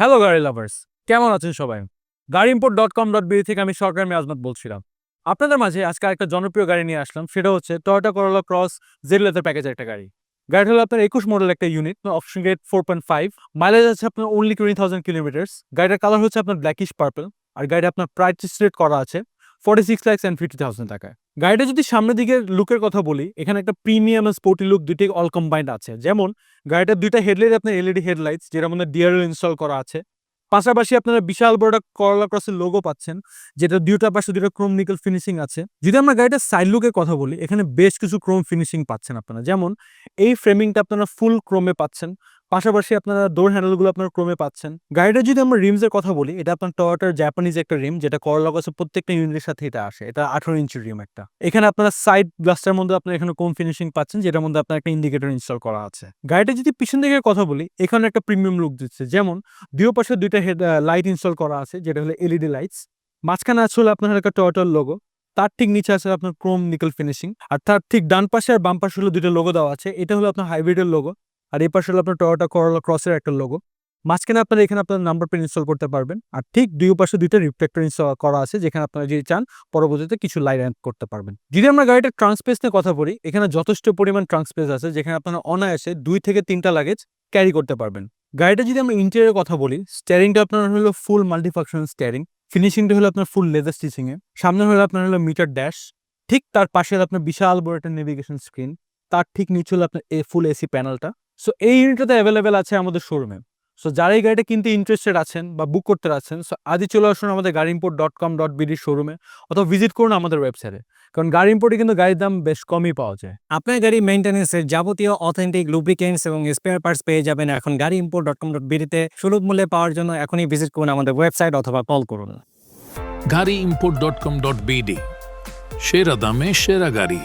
Hello গাড়ি lovers, কেমন আছেন সবাই? গাড়িইম্পোর্ট.com.bd থেকে আমি সরকার আজমত বলছিলাম। আপনাদের মাঝে আজকে একটা জনপ্রিয় গাড়ি নিয়ে আসলাম, সেটা হচ্ছে টয়োটা করোলা ক্রস জেড লেদার প্যাকেজের একটা গাড়ি। গাড়িটা হলো আপনার 21 মডেল একটা ইউনিট, অপশন গ্রেড 4.5, মাইলেজ আছে আপনার অনলি 20,000 কিলোমিটার্স। গাড়িটার কালার হচ্ছে আপনার ব্ল্যাকিশ পার্পল, আর গাড়িটা আপনার প্রাইস রেট করা আছে 46,50,000 টাকায়। গাড়িটা যদি সামনের দিকে লুকের কথা বলি, এখানে একটা প্রিমিয়াম স্পোর্টি লুক দুইটাই অল কম্বাইন্ড আছে। যেমন গাড়িটার দুইটা হেডলাইট আপনার এলইডি হেডলাইটস, যেটার মধ্যে ডিআরএল ইনস্টল করা আছে। পাশাপাশি আপনারা বিশাল বড় একটা করলা ক্রসের লোগো পাচ্ছেন, যেটা দুইটা পাশে দুইটা ক্রোম নিকেল ফিনিশিং আছে। যদি আমরা গাড়িটার সাইড লুকের কথা বলি, এখানে বেশ কিছু ক্রোম ফিনিশিং পাচ্ছেন আপনারা। যেমন এই ফ্রেমিংটা আপনারা ফুল ক্রোমে পাচ্ছেন, পাশাপাশি আপনারা ডোর হ্যান্ডেলগুলো আপনারা ক্রোমে পাচ্ছেন। গাড়িটা যদি আমরা রিমসের কথা বলি, এটা আপনার টয়োটার জাপানিজ একটা রিম, যেটা করলা ক্রসের প্রত্যেকটা ইউনিটের সাথে এটা আসে। এটা 18 ইঞ্চির রিম একটা। এখানে আপনারা সাইড গ্লাসটার মধ্যে আপনারা এখানে ক্রোম ফিনিশিং পাচ্ছেন, যেটার মধ্যে আপনার একটা ইন্ডিকেটর ইনস্টল করা আছে। গাড়িটা যদি পিছন দিকে কথা বলি, এখানে একটা প্রিমিয়াম লুক দিচ্ছে। যেমন দুই পাশে দুইটা লাইট ইনস্টল করা আছে, যেটা হলো এলইডি লাইটস। মাঝখানে আছে হলো আপনার একটা টয়োটার লোগো, তার ঠিক নিচে আছে আপনার ক্রোম নিকেল ফিনিশিং। আর তার ঠিক ডান পাশে আর বাম পাশে হলো দুইটা লোগো দেওয়া আছে। এটা হলো আপনার হাইব্রিডের লোগো, আর এই পাশে হলো আপনার টয়োটা করোলা ক্রসের একটা লোগো। মাঝখানে আপনারা এখানে আপনার নাম্বার প্লেট ইনস্টল করতে পারবেন, আর ঠিক দুই পাশে দুইটা রিফ্লেক্টর ইনস্টল করা আছে, যেখানে আপনারা যদি চান পরবর্তীতে কিছু লাইট অ্যাড করতে পারবেন। যদি আমরা গাড়িটার ট্রাঙ্ক স্পেস নিয়ে কথা বলি, এখানে যথেষ্ট পরিমাণ ট্রাঙ্ক স্পেস আছে, যেখানে আপনারা অনায়াসে 2 থেকে 3টা লাগেজ ক্যারি করতে পারবেন। গাড়িটা যদি আমরা ইন্টেরিয়র কথা বলি, স্টিয়ারিংটা আপনার হলো ফুল মাল্টিফাংশনাল স্টিয়ারিং, ফিনিশিংটা হলো আপনার ফুল লেদার স্টিচিং এ। সামনে হলো আপনার হলো মিটার ড্যাশ, ঠিক তার পাশে হলো আপনার বিশাল বড় একটা নেভিগেশন স্ক্রিন, তার ঠিক নিচে হলো আপনার ফুল এসি প্যানেলটা। সো এই ইউনিটটাতে অ্যাভেলেবেল আছে আমাদের শোরুমে। সো যারা এই গাড়িটা কিনতে ইন্টারেস্টেড আছেন বা বুক করতে আছেন, সো আজই চলে আসুন আমাদের গাড়িইম্পোর্ট.com.bd শোরুমে, অথবা ভিজিট করুন আমাদের ওয়েবসাইটে। কারণ গাড়ি ইম্পোর্টে কিন্তু গাড়ির দাম বেশ কমই পাওয়া যায়। আপনার গাড়ি মেইনটেন্যান্সের যাবতীয় অথেন্টিক লুব্রিকেন্টস এবং স্পেয়ার পার্টস পেয়ে যাবেন এখন গাড়িইম্পোর্ট.com.bd তে। সুলভ মূল্যে পাওয়ার জন্য এখনই ভিজিট করুন আমাদের ওয়েবসাইট অথবা কল করুন। গাড়িইম্পোর্ট.com.bd, সেরা দামে সেরা গাড়ি।